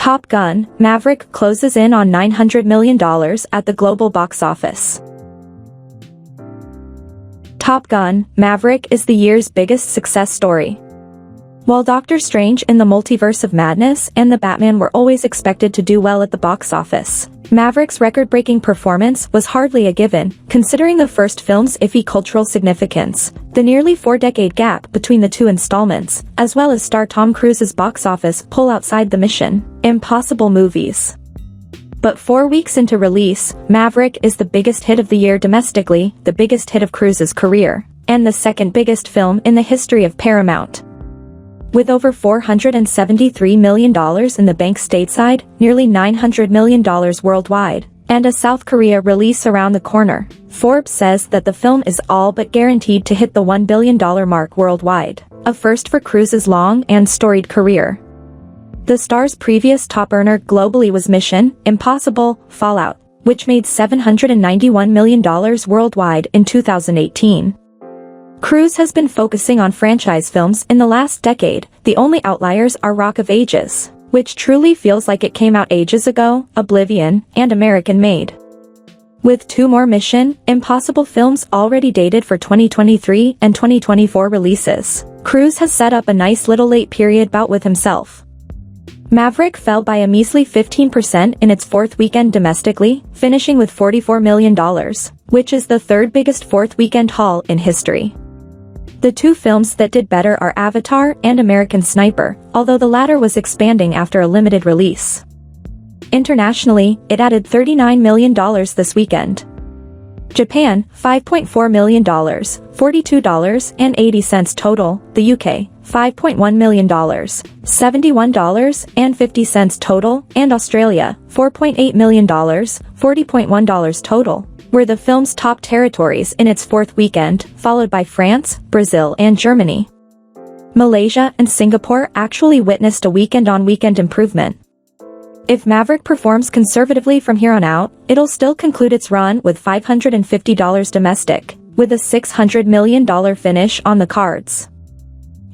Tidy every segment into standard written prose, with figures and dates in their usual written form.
Top Gun: Maverick closes in on $900 million at the global box office. Top Gun: Maverick is the year's biggest success story. While Doctor Strange in the Multiverse of Madness and The Batman were always expected to do well at the box office, Maverick's record-breaking performance was hardly a given, considering the first film's iffy cultural significance, the nearly four-decade gap between the two installments, as well as star Tom Cruise's box office pull outside the Mission Impossible movies. But 4 weeks into release, Maverick is the biggest hit of the year domestically, the biggest hit of Cruise's career, and the second biggest film in the history of Paramount. With over $473 million in the bank stateside, nearly $900 million worldwide, and a South Korea release around the corner, Forbes says that the film is all but guaranteed to hit the $1 billion mark worldwide, a first for Cruise's long and storied career. The star's previous top earner globally was Mission Impossible Fallout, which made $791 million worldwide in 2018. Cruise has been focusing on franchise films in the last decade. The only outliers are Rock of Ages, which truly feels like it came out ages ago, Oblivion, and American-made. With 2 more Mission Impossible films already dated for 2023 and 2024 releases, Cruise has set up a nice little late period bout with himself. Maverick fell by a measly 15% in its 4th weekend domestically, finishing with $44 million, which is the 3rd biggest 4th weekend haul in history. The 2 films that did better are Avatar and American Sniper, although the latter was expanding after a limited release. Internationally, it added $39 million this weekend. Japan, $5.4 million, $42.80 total, the UK, $5.1 million, $71.50 total, and Australia, $4.8 million, $40.1 total, were the film's top territories in its 4th weekend, followed by France, Brazil, and Germany. Malaysia and Singapore actually witnessed a weekend-on-weekend improvement. If Maverick performs conservatively from here on out, it'll still conclude its run with $550 domestic, with a $600 million finish on the cards.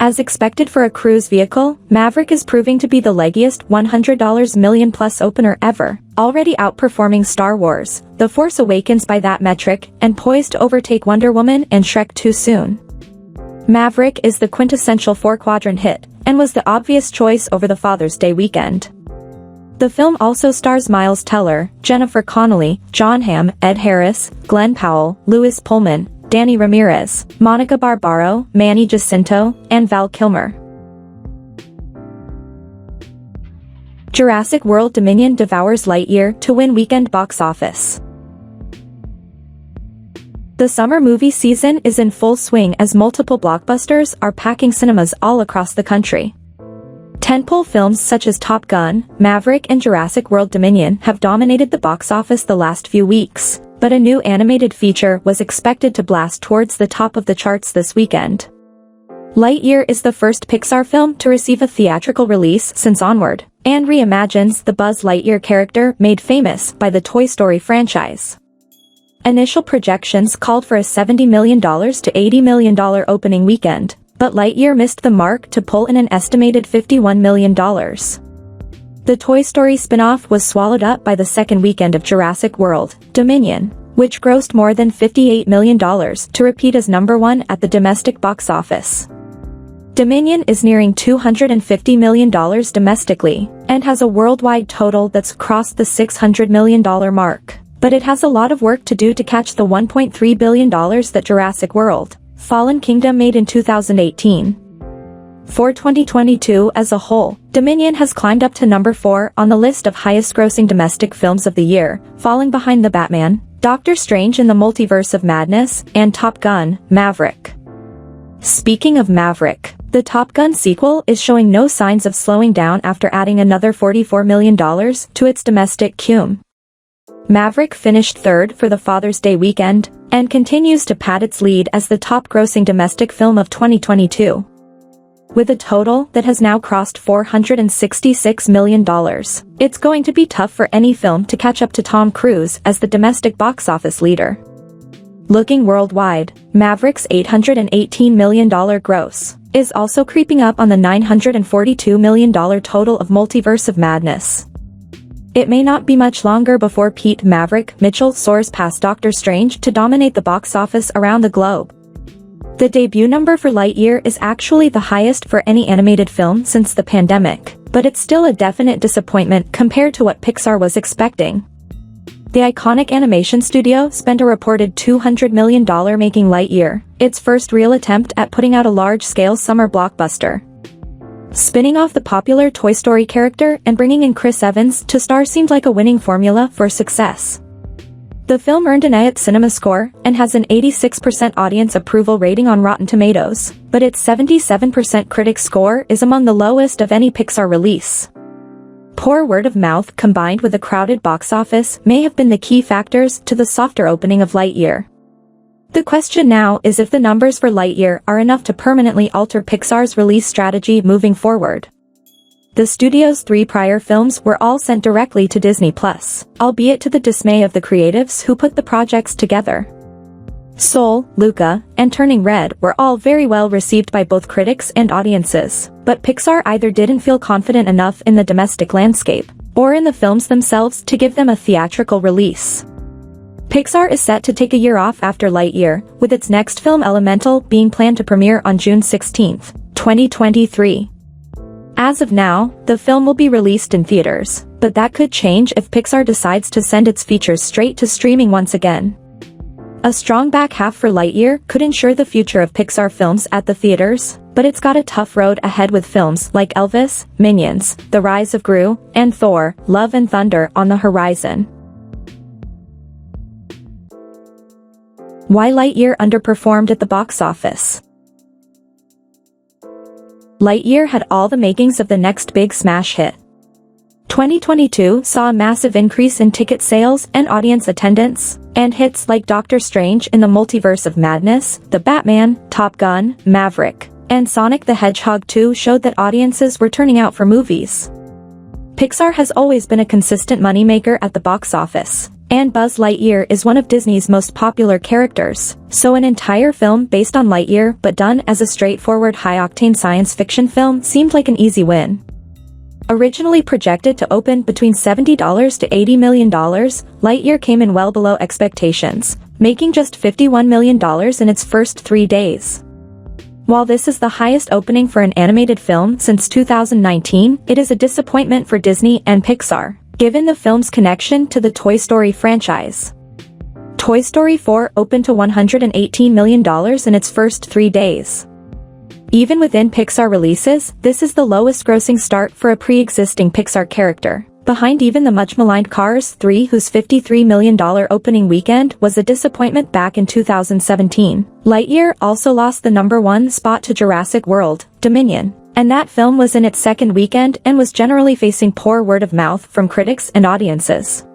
As expected for a Cruise vehicle, Maverick is proving to be the leggiest $100 million-plus opener ever, already outperforming Star Wars, The Force Awakens by that metric, and poised to overtake Wonder Woman and Shrek too soon. Maverick is the quintessential 4-quadrant hit, and was the obvious choice over the Father's Day weekend. The film also stars Miles Teller, Jennifer Connelly, Jon Hamm, Ed Harris, Glenn Powell, Louis Pullman, Danny Ramirez, Monica Barbaro, Manny Jacinto, and Val Kilmer. Jurassic World Dominion devours Lightyear to win weekend box office. The summer movie season is in full swing as multiple blockbusters are packing cinemas all across the country. Tentpole films such as Top Gun, Maverick, and Jurassic World Dominion have dominated the box office the last few weeks, but a new animated feature was expected to blast towards the top of the charts this weekend. Lightyear is the first Pixar film to receive a theatrical release since Onward, and reimagines the Buzz Lightyear character made famous by the Toy Story franchise. Initial projections called for a $70 million to $80 million opening weekend, but Lightyear missed the mark to pull in an estimated $51 million. The Toy Story spin-off was swallowed up by the second weekend of Jurassic World Dominion, which grossed more than $58 million to repeat as #1 at the domestic box office. Dominion is nearing $250 million domestically, and has a worldwide total that's crossed the $600 million mark, but it has a lot of work to do to catch the $1.3 billion that Jurassic World Fallen Kingdom made in 2018. For 2022 as a whole, Dominion has climbed up to number 4 on the list of highest-grossing domestic films of the year, falling behind The Batman, Doctor Strange in the Multiverse of Madness, and Top Gun: Maverick. Speaking of Maverick, the Top Gun sequel is showing no signs of slowing down after adding another $44 million to its domestic cum. Maverick finished 3rd for the Father's Day weekend, and continues to pad its lead as the top-grossing domestic film of 2022. With a total that has now crossed $466 million, it's going to be tough for any film to catch up to Tom Cruise as the domestic box office leader. Looking worldwide, Maverick's $818 million gross is also creeping up on the $942 million total of Multiverse of Madness. It may not be much longer before Pete Maverick Mitchell soars past Doctor Strange to dominate the box office around the globe. The debut number for Lightyear is actually the highest for any animated film since the pandemic, but it's still a definite disappointment compared to what Pixar was expecting. The iconic animation studio spent a reported $200 million making Lightyear, its first real attempt at putting out a large-scale summer blockbuster. Spinning off the popular Toy Story character and bringing in Chris Evans to star seemed like a winning formula for success. The film earned an A at Cinema Score and has an 86% audience approval rating on Rotten Tomatoes, but its 77% critic score is among the lowest of any Pixar release. Poor word of mouth combined with a crowded box office may have been the key factors to the softer opening of Lightyear. The question now is if the numbers for Lightyear are enough to permanently alter Pixar's release strategy moving forward. The studio's 3 prior films were all sent directly to Disney+, albeit to the dismay of the creatives who put the projects together. Soul, Luca, and Turning Red were all very well received by both critics and audiences, but Pixar either didn't feel confident enough in the domestic landscape, or in the films themselves to give them a theatrical release. Pixar is set to take a year off after Lightyear, with its next film Elemental being planned to premiere on June 16, 2023. As of now, the film will be released in theaters, but that could change if Pixar decides to send its features straight to streaming once again. A strong back half for Lightyear could ensure the future of Pixar films at the theaters, but it's got a tough road ahead with films like Elvis, Minions, The Rise of Gru, and Thor: Love and Thunder on the horizon. Why Lightyear underperformed at the box office. Lightyear had all the makings of the next big smash hit. 2022 saw a massive increase in ticket sales and audience attendance, and hits like Doctor Strange in the Multiverse of Madness, The Batman, Top Gun, Maverick, and Sonic the Hedgehog 2 showed that audiences were turning out for movies. Pixar has always been a consistent moneymaker at the box office, and Buzz Lightyear is one of Disney's most popular characters, so an entire film based on Lightyear but done as a straightforward high-octane science fiction film seemed like an easy win. Originally projected to open between $70 to $80 million, Lightyear came in well below expectations, making just $51 million in its first 3 days. While this is the highest opening for an animated film since 2019, it is a disappointment for Disney and Pixar, given the film's connection to the Toy Story franchise. Toy Story 4 opened to $118 million in its first 3 days. Even within Pixar releases, this is the lowest grossing start for a pre-existing Pixar character, behind even the much-maligned Cars 3, whose $53 million opening weekend was a disappointment back in 2017. Lightyear also lost the #1 spot to Jurassic World Dominion, and that film was in its second weekend and was generally facing poor word of mouth from critics and audiences.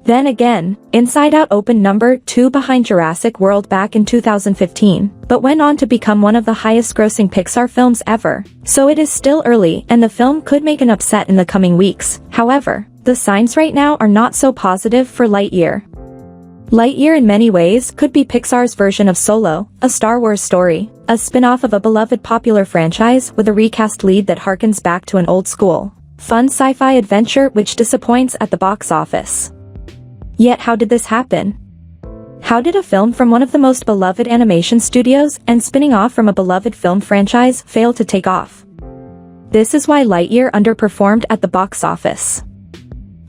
Then again, Inside Out opened #2 behind Jurassic World back in 2015, but went on to become one of the highest-grossing Pixar films ever, so it is still early and the film could make an upset in the coming weeks. However, the signs right now are not so positive for Lightyear. Lightyear in many ways could be Pixar's version of Solo, a Star Wars story, a spin-off of a beloved popular franchise with a recast lead that harkens back to an old-school, fun sci-fi adventure which disappoints at the box office. Yet how did this happen? How did a film from one of the most beloved animation studios and spinning off from a beloved film franchise fail to take off? This is why Lightyear underperformed at the box office.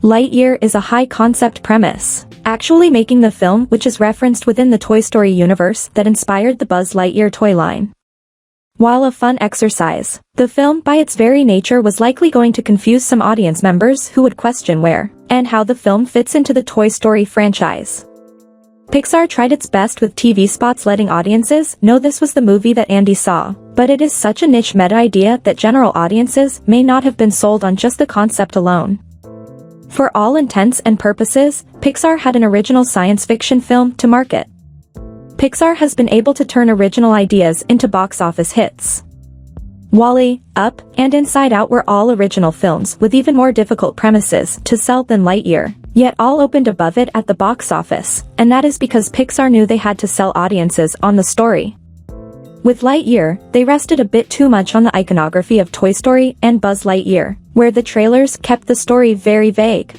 Lightyear is a high-concept premise, actually making the film which is referenced within the Toy Story universe that inspired the Buzz Lightyear toy line. While a fun exercise, the film by its very nature was likely going to confuse some audience members who would question where and how the film fits into the Toy Story franchise. Pixar tried its best with TV spots letting audiences know this was the movie that Andy saw, but it is such a niche meta idea that general audiences may not have been sold on just the concept alone. For all intents and purposes, Pixar had an original science fiction film to market. Pixar has been able to turn original ideas into box office hits. WALL-E, Up, and Inside Out were all original films with even more difficult premises to sell than Lightyear, yet all opened above it at the box office, and that is because Pixar knew they had to sell audiences on the story. With Lightyear, they rested a bit too much on the iconography of Toy Story and Buzz Lightyear, where the trailers kept the story very vague.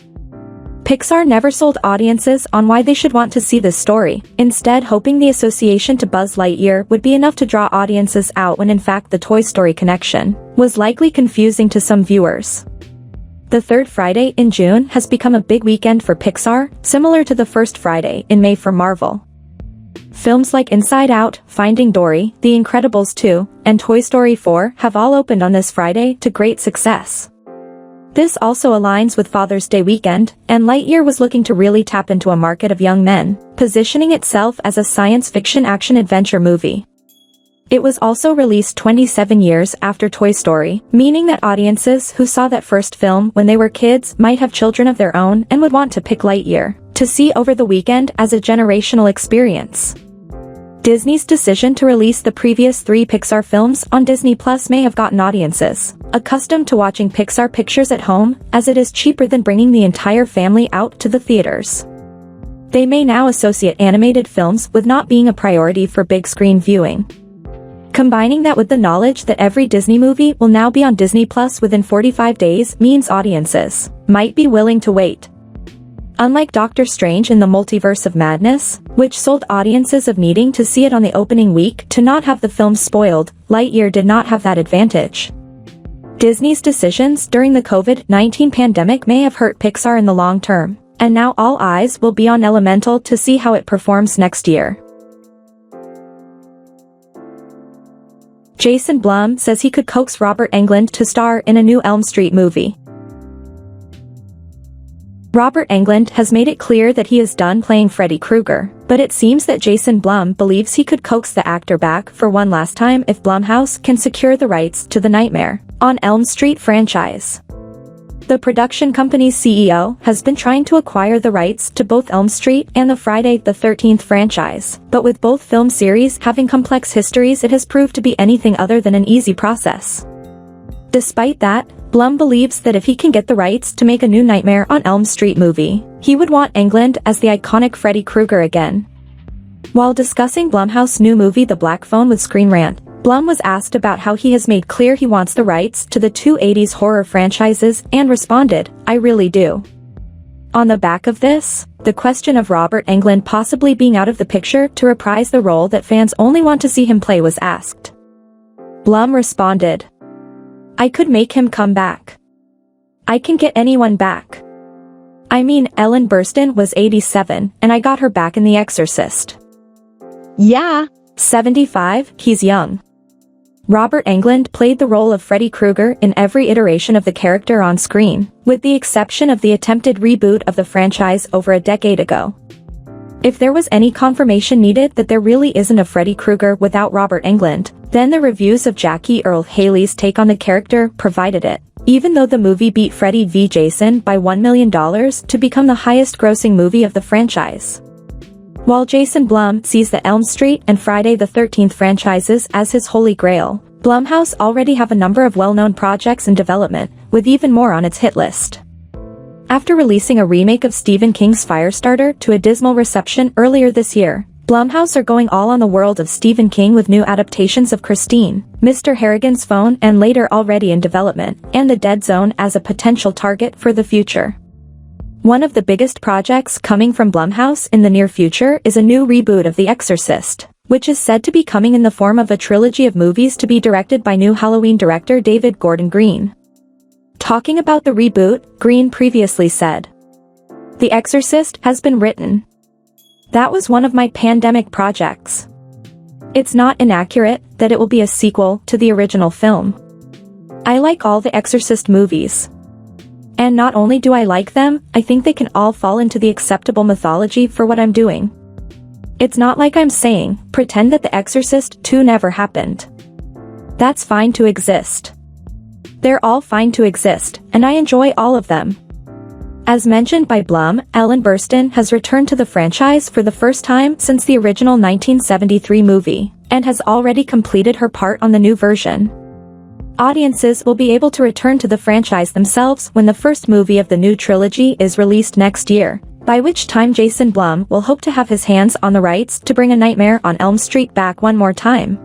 Pixar never sold audiences on why they should want to see this story, instead hoping the association to Buzz Lightyear would be enough to draw audiences out when in fact the Toy Story connection was likely confusing to some viewers. The third Friday in June has become a big weekend for Pixar, similar to the first Friday in May for Marvel. Films like Inside Out, Finding Dory, The Incredibles 2, and Toy Story 4 have all opened on this Friday to great success. This also aligns with Father's Day weekend, and Lightyear was looking to really tap into a market of young men, positioning itself as a science fiction action-adventure movie. It was also released 27 years after Toy Story, meaning that audiences who saw that first film when they were kids might have children of their own and would want to pick Lightyear to see over the weekend as a generational experience. Disney's decision to release the previous 3 Pixar films on Disney Plus may have gotten audiences accustomed to watching Pixar pictures at home, as it is cheaper than bringing the entire family out to the theaters. They may now associate animated films with not being a priority for big-screen viewing. Combining that with the knowledge that every Disney movie will now be on Disney Plus within 45 days means audiences might be willing to wait. Unlike Doctor Strange in the Multiverse of Madness, which sold audiences of needing to see it on the opening week to not have the film spoiled, Lightyear did not have that advantage. Disney's decisions during the COVID-19 pandemic may have hurt Pixar in the long term, and now all eyes will be on Elemental to see how it performs next year. Jason Blum says he could coax Robert Englund to star in a new Elm Street movie. Robert Englund has made it clear that he is done playing Freddy Krueger, but it seems that Jason Blum believes he could coax the actor back for one last time if Blumhouse can secure the rights to the Nightmare on Elm Street franchise. The production company's CEO has been trying to acquire the rights to both Elm Street and the Friday the 13th franchise, but with both film series having complex histories, it has proved to be anything other than an easy process. Despite that, Blum believes that if he can get the rights to make a new Nightmare on Elm Street movie, he would want Englund as the iconic Freddy Krueger again. While discussing Blumhouse's new movie The Black Phone with Screen Rant, Blum was asked about how he has made clear he wants the rights to the 2 80s horror franchises and responded, "I really do." On the back of this, the question of Robert Englund possibly being out of the picture to reprise the role that fans only want to see him play was asked. Blum responded, "I could make him come back. I can get anyone back. I mean, Ellen Burstyn was 87, and I got her back in The Exorcist. Yeah, 75, he's young." Robert Englund played the role of Freddy Krueger in every iteration of the character on screen, with the exception of the attempted reboot of the franchise over a decade ago. If there was any confirmation needed that there really isn't a Freddy Krueger without Robert Englund, then the reviews of Jackie Earle Haley's take on the character provided it, even though the movie beat Freddy v. Jason by $1 million to become the highest-grossing movie of the franchise. While Jason Blum sees the Elm Street and Friday the 13th franchises as his holy grail, Blumhouse already have a number of well-known projects in development, with even more on its hit list. After releasing a remake of Stephen King's Firestarter to a dismal reception earlier this year, Blumhouse are going all on the world of Stephen King with new adaptations of Christine, Mr. Harrigan's Phone, and later already in development, and The Dead Zone as a potential target for the future. One of the biggest projects coming from Blumhouse in the near future is a new reboot of The Exorcist, which is said to be coming in the form of a trilogy of movies to be directed by new Halloween director David Gordon Green. Talking about the reboot, Green previously said, "The Exorcist has been written. That was one of my pandemic projects. It's not inaccurate that it will be a sequel to the original film. I like all the Exorcist movies. And not only do I like them, I think they can all fall into the acceptable mythology for what I'm doing. It's not like I'm saying, pretend that The Exorcist 2 never happened. That's fine to exist. They're all fine to exist, and I enjoy all of them." As mentioned by Blum, Ellen Burstyn has returned to the franchise for the first time since the original 1973 movie, and has already completed her part on the new version. Audiences will be able to return to the franchise themselves when the first movie of the new trilogy is released next year, by which time Jason Blum will hope to have his hands on the rights to bring A Nightmare on Elm Street back one more time.